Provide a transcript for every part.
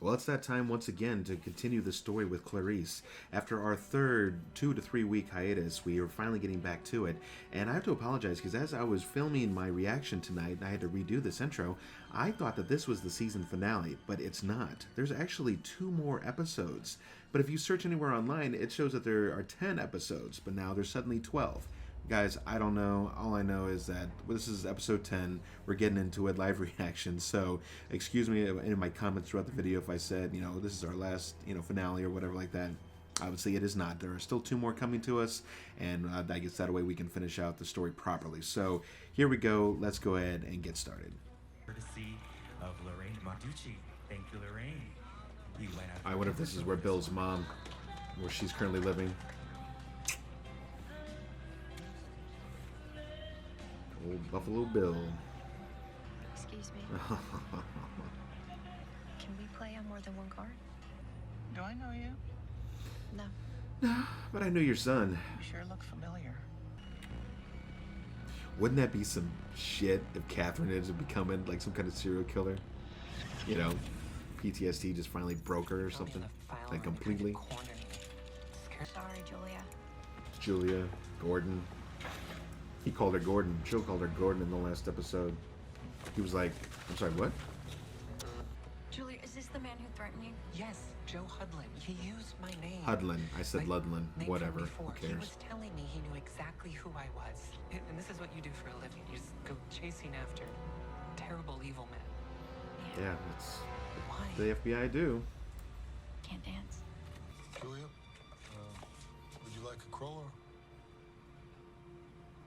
Well, it's that time once again to continue the story with Clarice. After our third 2 to 3 week hiatus, we are finally getting back to it. And I have to apologize because as I was filming my reaction tonight and I had to redo this intro, I thought that this was the season finale, but it's not. There's actually 2 more episodes. But if you search anywhere online, it shows that there are 10 episodes, but now there's suddenly 12. Guys, I don't know. All I know is that this is episode 10. We're getting into it, live reaction. So, excuse me in my comments throughout the video if I said, this is our last, finale or whatever like that. Obviously, it is not. There are still 2 more coming to us, and I guess that way we can finish out the story properly. So, here we go. Let's go ahead and get started. Courtesy of Lorraine Marducci. Thank you, Lorraine. I wonder if this is where Bill's mom, where she's currently living. Old Buffalo Bill. Excuse me. Can we play on more than one card? Do I know you? No. No, but I knew your son. You sure look familiar. Wouldn't that be some shit if Catherine ends up becoming like some kind of serial killer? PTSD just finally broke her or something. Like completely. Sorry, Julia. Julia, Gordon. He called her Gordon. Jill called her Gordon in the last episode. He was like, I'm sorry, what? Julia, is this the man who threatened you? Yes, Joe Hudlin. He used my name. Hudlin. I said Ludlin. Whatever. Who He cares? was telling me he knew exactly who I was. And this is what you do for a living. You just go chasing after terrible evil men. Yeah, that's Why? the FBI do. Can't dance. Julia, would you like a crawler?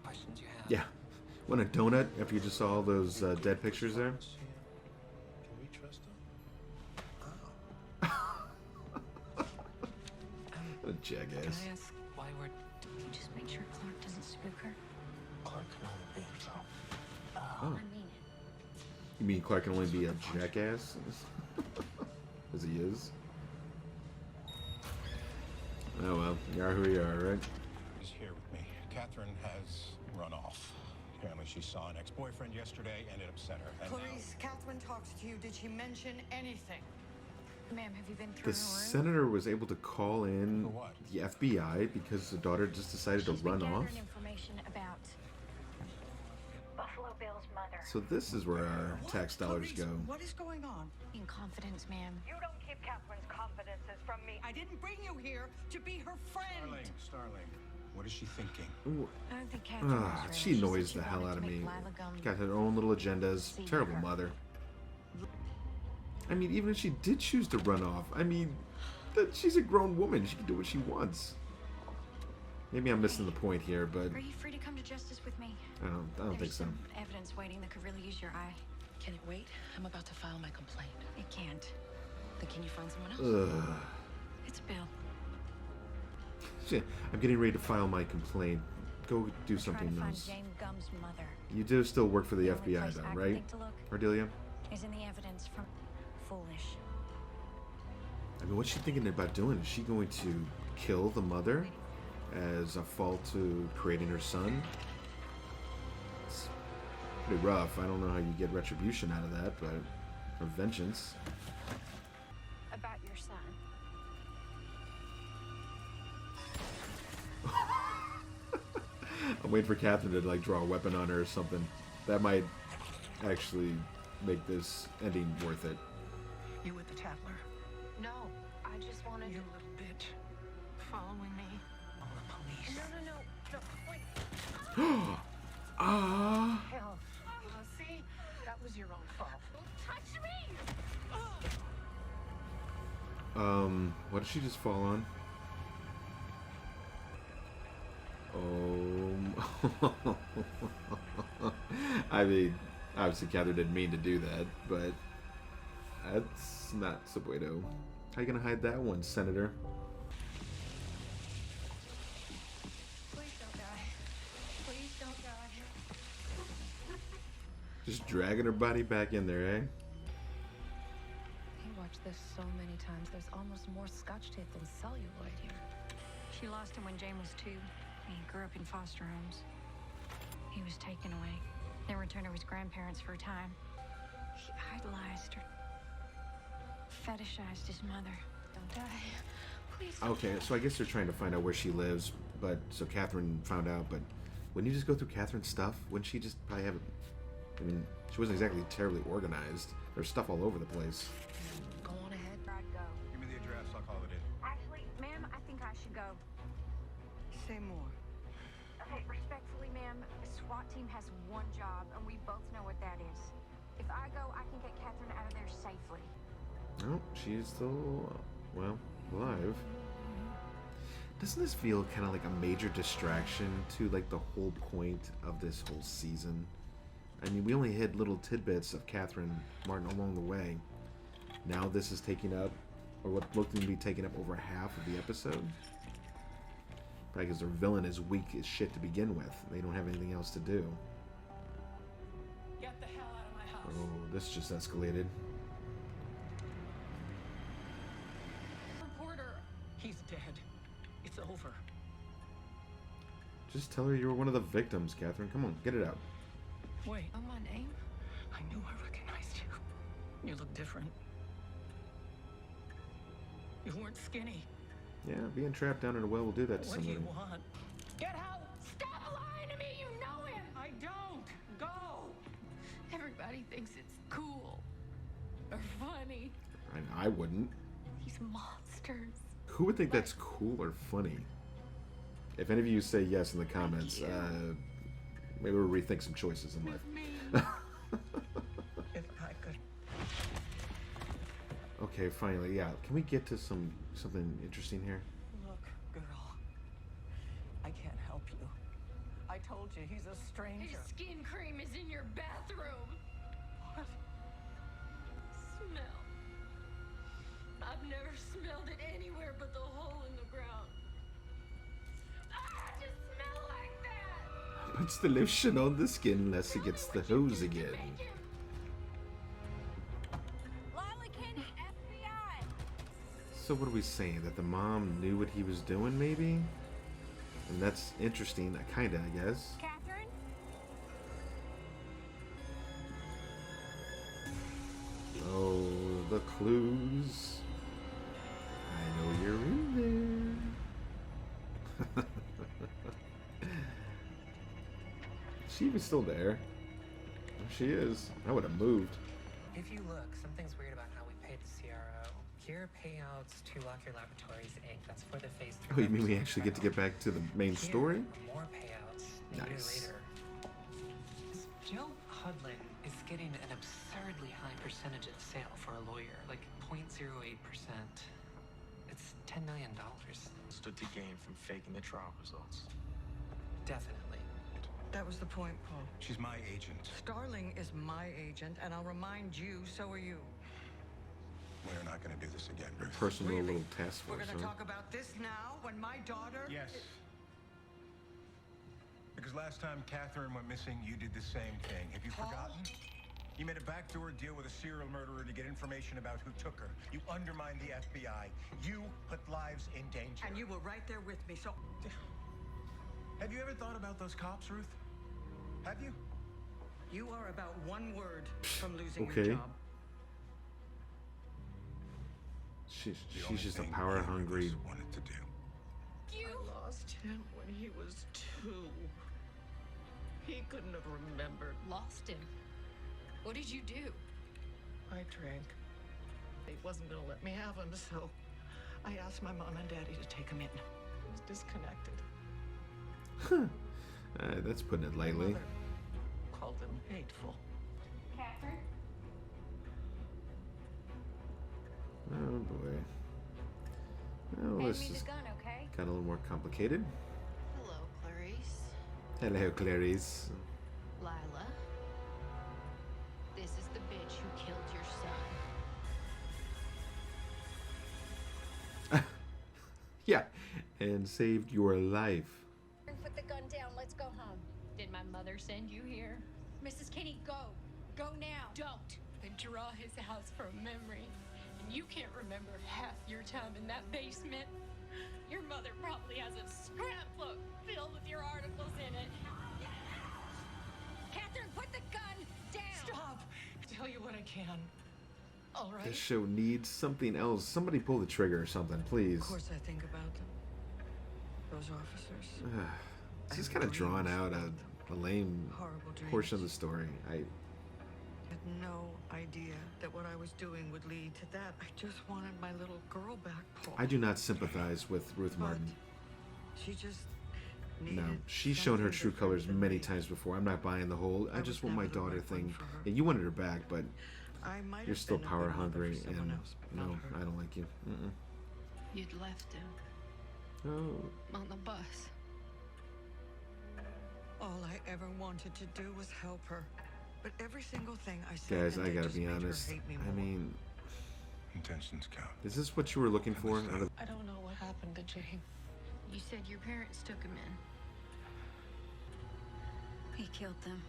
Questions you have? Yeah. Want a donut after you just saw all those dead pictures there? Can we trust him? What a jackass. Can I ask why we're... Just make sure Clark doesn't spook her. Clark can only be himself. Oh. I mean it. You mean Clark can only be a jackass? As he is? Oh well, you are who you are, right? Is here with me. Catherine has run off. Apparently she saw an ex-boyfriend yesterday and it upset her. And Clarice, Catherine talked to you. Did she mention anything? Ma'am, have you been through The her room? senator was able to call in For what? the FBI because the daughter just decided to She's been run off. gathering information about Buffalo Bill's mother. So this is where our tax dollars go. What is going on? In confidence, ma'am. You don't keep Catherine's confidences from me. I didn't bring you here to be her friend. Starling, what is she thinking? Ooh, I don't think Catherine was ready. she said annoys she the hell wanted out of to make me. Lila gum Got her own little agendas. see Terrible her. mother. I mean, even if she did choose to run off, I mean, she's a grown woman. She can do what she wants. Maybe I'm missing the point here, but Are you free to come to justice with me? I don't think There's so. some evidence waiting that could really use your eye. Can it wait? I'm about to file my complaint. It can't. Then can you find someone else? Ugh. It's Bill. Shit, I'm getting ready to file my complaint. Go do We're something trying to else. find James Gumm's mother. You do still work for the The only FBI, place though, I can right? think to look Ardelia? is in the evidence from Foolish. I mean, what's she thinking about doing? Is she going to kill the mother as a fault to creating her son? It's pretty rough. I don't know how you get retribution out of that, but or vengeance. About your son. I'm waiting for Catherine to like draw a weapon on her or something. That might actually make this ending worth it. You with the Tattler? No, I just wanted You little bitch. Following me. All the police. No, wait. Ah! Hell. See? That was your own fault. Touch me! What did she just fall on? I mean, obviously Catherine didn't mean to do that, but that's not so bueno. How you gonna hide that one, Senator? Please don't die. Please don't die. Just dragging her body back in there, eh? He watched this so many times. There's almost more scotch tape than celluloid here. She lost him when Jane was 2. He grew up in foster homes. He was taken away, then returned to his grandparents for a time. He idolized her, fetishized his mother. Don't die. Please don't Okay, die. so I guess they're trying to find out where she lives, but so Catherine found out, but wouldn't you just go through Catherine's stuff? Wouldn't she just probably have it? I mean, she wasn't exactly terribly organized. There's stuff all over the place. Go on ahead. I'd go. Give me the address, I'll call it in. Actually, ma'am, I think I should go. Say more. Okay, respectfully, ma'am, the SWAT team has one job, and we both know what that is. If I go, I can get Catherine out of there safely. Oh, she's still, well, alive. Doesn't this feel kind of like a major distraction to like the whole point of this whole season? I mean, we only hit little tidbits of Catherine Martin along the way. Now this is taking up, or what looked to be taking up over half of the episode. Probably because their villain is weak as shit to begin with. They don't have anything else to do. Get the hell out of my house. Oh, this just escalated. Reporter. He's dead. It's over. Just tell her you were one of the victims, Catherine. Come on, get it out. Wait, Oh, my name? I knew I recognized you. You look different. You weren't skinny. Yeah, being trapped down in a well will do that to What do somebody. you want? Get out! Stop lying to me! You know him! I don't! Go! Everybody thinks it's cool. Or funny. I wouldn't. These monsters. Who would think that's cool or funny? If any of you say yes in the comments, you. maybe we'll rethink some choices in life. If I could. Okay, finally, yeah. Can we get to something interesting here? Look, girl. I can't help you. I told you, he's a stranger. His skin cream is in your bathroom. What? Smell. I've never smelled it anywhere but the hole in the ground. Ah, just smell like that. Puts the lotion on the skin unless he gets the hose again. Lila Kennedy, FBI! So what are we saying? That the mom knew what he was doing, maybe? And that's interesting, kinda, I guess. Catherine? Oh, the clues. I know you're in there. She was still there. She is. I would have moved. If you look, something's weird about how we paid the CRO. Here, payouts to Lockyer Laboratories, Inc. That's for the phase 3. Oh, you mean we actually get to get back to the main Here, story? More payouts a year Nice. later. Joe Hudlin is getting an absurdly high percentage of the sale for a lawyer, like 0.08%. It's $10 million. Stood to gain from faking the trial results. Definitely. That was the point, Paul. She's my agent. Starling is my agent, and I'll remind you, so are you. We're not going to do this again, Ruth. Personal Really? little task We're force, gonna huh? talk about this now, when my daughter... Yes. Because last time Catherine went missing, you did the same thing. Have you Paul? forgotten? You made a backdoor deal with a serial murderer to get information about who took her. You undermined the FBI. You put lives in danger. And you were right there with me, so... Have you ever thought about those cops, Ruth? Have you? You are about one word from losing Okay. your job. She's The only just a thing power-hungry... either of us wanted to do. I lost him when he was 2. He couldn't have remembered. Lost him. What did you do? I drank. He wasn't gonna let me have him, so I asked my mom and daddy to take him in. He was disconnected. That's putting it lightly. Mother called him hateful. Catherine? Oh boy. Well, Hand this me is the gun, okay? got a little more complicated. Hello, Clarice. Hello, Clarice. Lila. This is the bitch who killed your son. Yeah, and saved your life. Put the gun down. Let's go home. Did my mother send you here? Mrs. Kinney, go. Go now. Don't. And draw his house from memory. And you can't remember half your time in that basement. Your mother probably has a scrapbook filled with your articles in it. Catherine, put the gun down! Stop! Tell you what I can. All right? This show needs something else. Somebody pull the trigger or something, please. Of course I think about them. Those officers. This is kind of drawn out, a lame Horrible dreams. portion of the story. I had no idea that what I was doing would lead to that. I just wanted my little girl back, Paul. do not sympathize with Ruth Martin. She just No, she's shown her true colors many times before. I'm not buying the whole I just want my daughter thing. Yeah, you wanted her back, but you're still power hungry, and no, I don't like you. You'd left him Oh. on the bus. All I ever wanted to do was help her. But every single thing I said, Guys, and I did gotta just be made her honest. hate me I more. mean, Intentions count. is this what you were looking for? I don't know what happened to Jane. You said your parents took him in. He killed them.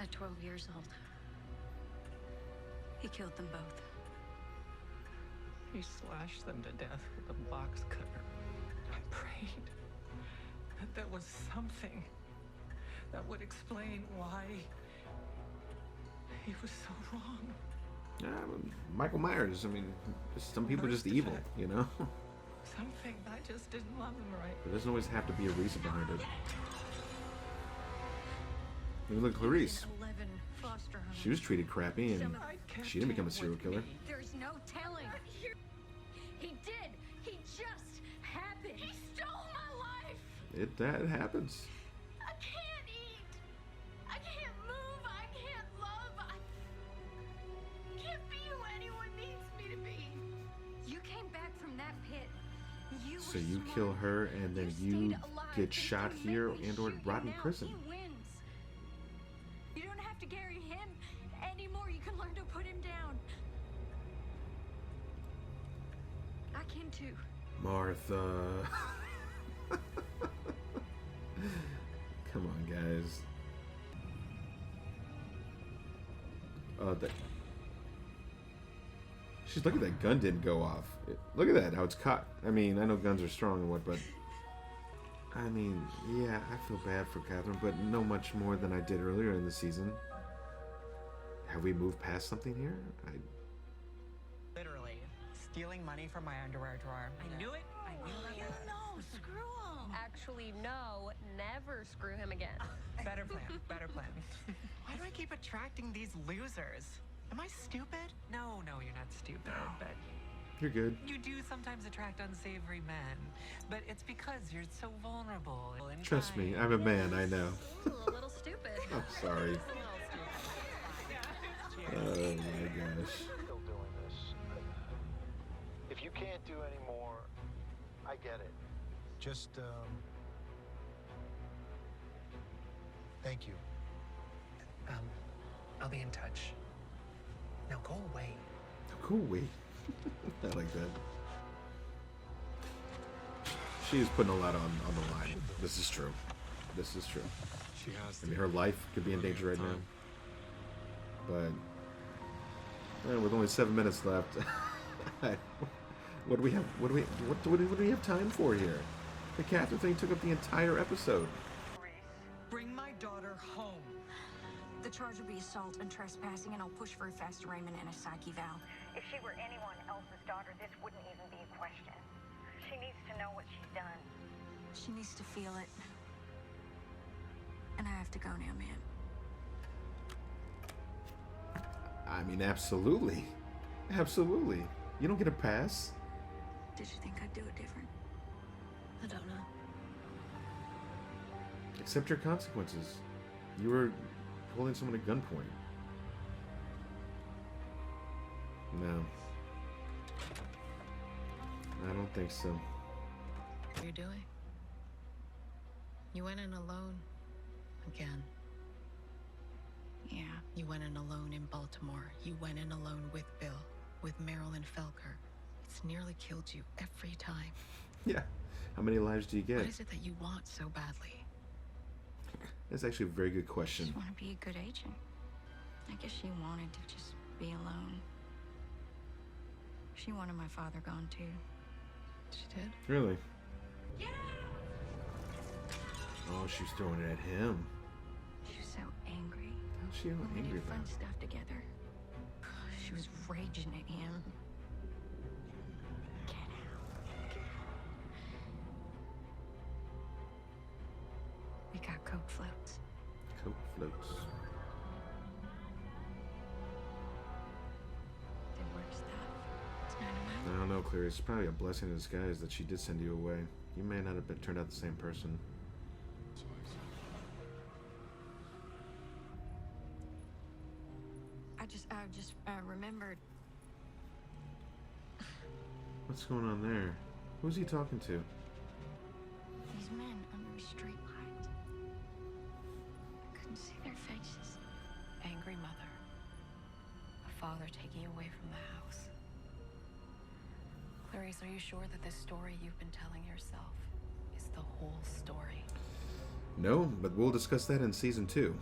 At 12 years old. He killed them both. He slashed them to death with a box cutter. I prayed that there was something that would explain why he was so wrong. Michael Myers. I mean, some people are just evil, you know. Something. I just didn't love him right. There doesn't always have to be a reason behind it. Maybe look at Clarice. 11 foster homes. She was treated crappy, and she didn't become a serial killer. There's no telling. He did. He just happened. He stole my life. That happens. I can't eat. I can't move. I can't love. I can't be who anyone needs me to be. You came back from that pit. You So were you smart. kill her, and then you stayed alive. get He shot can here make me and/or shoot rot in him now. prison. He wins. You don't have to carry him anymore. You can learn to put him down. I can too. Martha. Come on, guys. She's look at that gun didn't go off. Look at that, how it's caught. I mean, I know guns are strong and what, but I mean, yeah, I feel bad for Catherine, but no much more than I did earlier in the season. Have we moved past something here? Literally, stealing money from my underwear drawer. I knew it. I knew it. No, screw him. Actually, no, never screw him again. Better plan. Better plan. Why do I keep attracting these losers? Am I stupid? No, you're not stupid, but You're good. you do sometimes attract unsavory men. But it's because you're so vulnerable. And Trust me, I'm a man, I know. Ooh, a little stupid. I'm sorry. A little stupid. Oh my gosh. Still doing this. If you can't do any more, I get it. Just, thank you. I'll be in touch. Now go away. Cool, wait. I like that. She's putting a lot on the line. This is true. This is true. She has I mean, her life could be in danger right now. But with only 7 minutes left, what do we have? What do we have time for here? The Catherine thing took up the entire episode. Bring my daughter home. The charge will be assault and trespassing, and I'll push for a fast arraignment and a psych eval. If she were anyone else's daughter, this wouldn't even be a question. She needs to know what she's done. She needs to feel it. And I have to go now, man. I mean, absolutely. Absolutely. You don't get a pass. Did you think I'd do it different? I don't know. Accept your consequences. You were holding someone at gunpoint. No. I don't think so. What are you doing? You went in alone. Again. Yeah. You went in alone in Baltimore. You went in alone with Bill, with Marilyn Felker. It's nearly killed you every time. Yeah. How many lives do you get? What is it that you want so badly? That's actually a very good I question. just want to be a good agent. I guess she wanted to just be alone. She wanted my father gone too. She did? Really? Oh, she's throwing it at him. She was so angry. How's she When we angry did fun about? stuff together. She was raging at him. Get out. We got Coke floats. Coke floats. Did work stuff. It's not a I don't know, Clarice. It's probably a blessing in disguise that she did send you away. You may not have turned out the same person. I remembered. What's going on there? Who's he talking to? These men under a street light. I couldn't see their faces. Angry mother. A father taking you away from the house. Clarice, are you sure that this story you've been telling yourself is the whole story? No, but we'll discuss that in season 2.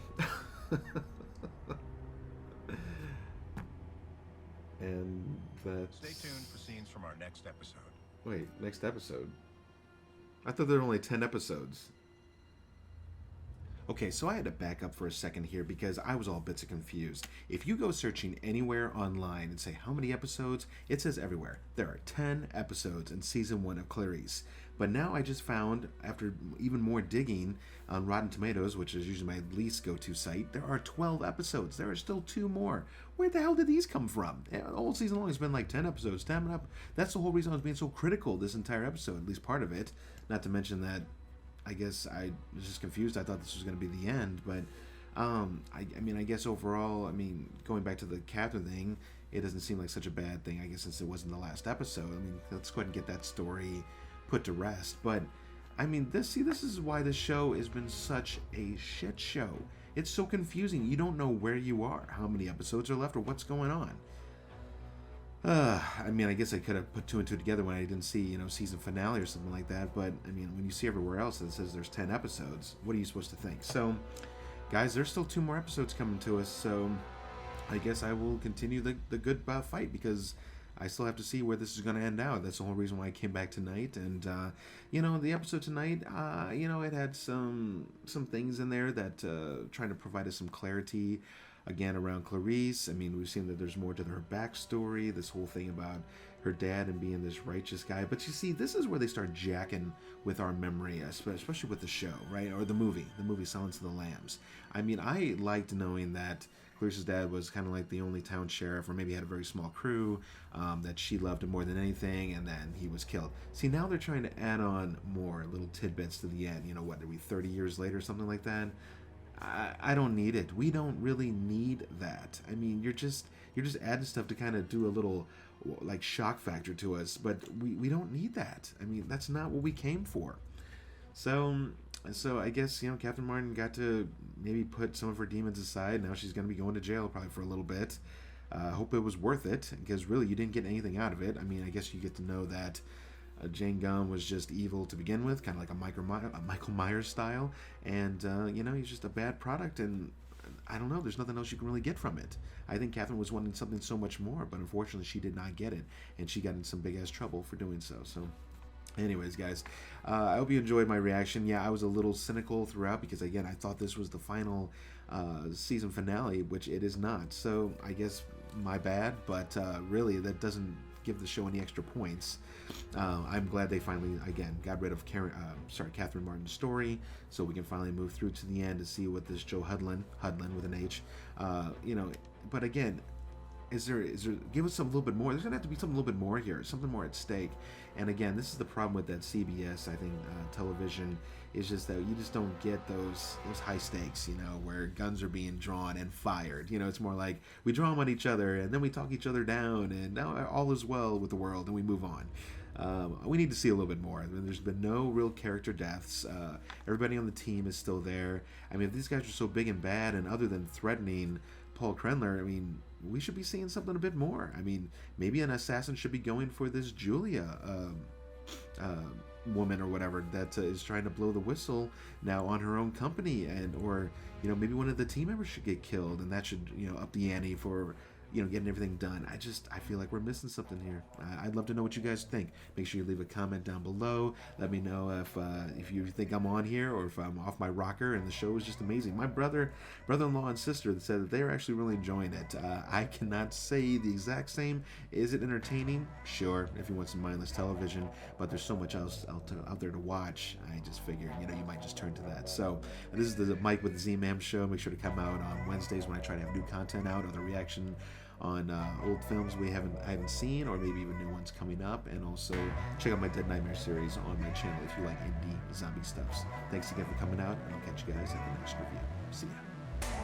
And that's... Stay tuned for scenes from our next episode. Wait, next episode? I thought there were only 10 episodes. Okay, so I had to back up for a second here because I was all bits of confused. If you go searching anywhere online and say how many episodes, it says everywhere. There are 10 episodes in season 1 of Clarice. But now I just found, after even more digging on Rotten Tomatoes, which is usually my least go-to site, there are 12 episodes. There are still 2 more. Where the hell did these come from? The whole season long has been like 10 episodes. Damn it up. That's the whole reason I was being so critical this entire episode, at least part of it. Not to mention that I guess I was just confused. I thought this was going to be the end, but I mean, I guess overall, I mean, going back to the Catherine thing, it doesn't seem like such a bad thing, I guess, since it wasn't the last episode. I mean, let's go ahead and get that story put to rest. But I mean, this is why this show has been such a shit show. It's so confusing. You don't know where you are, how many episodes are left, or what's going on. I mean, I guess I could have put 2 and 2 together when I didn't see, you know, season finale or something like that. But I mean, when you see everywhere else that says there's 10 episodes, what are you supposed to think? So, guys, there's still 2 more episodes coming to us. So, I guess I will continue the good fight because I still have to see where this is going to end out. That's the whole reason why I came back tonight. And you know, the episode tonight, you know, it had some things in there that trying to provide us some clarity. Again, around Clarice, I mean, we've seen that there's more to her backstory, this whole thing about her dad and being this righteous guy. But you see, this is where they start jacking with our memory, especially with the show, right? Or the movie Silence of the Lambs. I mean, I liked knowing that Clarice's dad was kind of like the only town sheriff, or maybe had a very small crew, that she loved him more than anything, and then he was killed. See, now they're trying to add on more little tidbits to the end. You know, what, are we 30 years later, something like that? I don't need it. We don't really need that. I mean, you're just adding stuff to kind of do a little like shock factor to us, but we don't need that. I mean, that's not what we came for. So I guess, you know, Catherine Martin got to maybe put some of her demons aside. Now she's going to be going to jail probably for a little bit. Hope it was worth it, because really you didn't get anything out of it. I mean, I guess you get to know that Jane Gum was just evil to begin with, kind of like a Michael Myers style, and you know, he's just a bad product, and I don't know, there's nothing else you can really get from it. I think Catherine was wanting something so much more, but unfortunately she did not get it, and she got in some big ass trouble for doing so. So anyways, guys, I hope you enjoyed my reaction. Yeah, I was a little cynical throughout because, again, I thought this was the final season finale, which it is not. So I guess my bad, but really that doesn't give the show any extra points. I'm glad they finally, again, got rid of Catherine Martin's story, so we can finally move through to the end to see what this Joe Hudlin with an H, you know. But again, is there give us a little bit more. There's gonna have to be something a little bit more here, something more at stake. And again, this is the problem with that CBS, I think, television, is just that you just don't get those high stakes, you know, where guns are being drawn and fired. You know, it's more like we draw them on each other and then we talk each other down, and now all is well with the world and we move on. We need to see a little bit more. I mean, there's been no real character deaths. Everybody on the team is still there. I mean, if these guys are so big and bad, and other than threatening Paul Krenler, I mean, we should be seeing something a bit more. I mean, maybe an assassin should be going for this Julia woman or whatever that is trying to blow the whistle now on her own company, or you know, maybe one of the team members should get killed, and that should, you know, up the ante for getting everything done. I feel like we're missing something here. I'd love to know what you guys think. Make sure you leave a comment down below. Let me know if you think I'm on here or if I'm off my rocker and the show is just amazing. My brother-in-law and sister said that they're actually really enjoying it. I cannot say the exact same. Is it entertaining? Sure, if you want some mindless television, but there's so much else out there to watch. I just figured, you might just turn to that. So this is the Mike with the Z-Man show. Make sure to come out on Wednesdays when I try to have new content out, other reaction on old films I haven't seen, or maybe even new ones coming up. And also check out my Dead Nightmare series on my channel if you like indie zombie stuffs. Thanks again for coming out, and I'll catch you guys at the next review. See ya.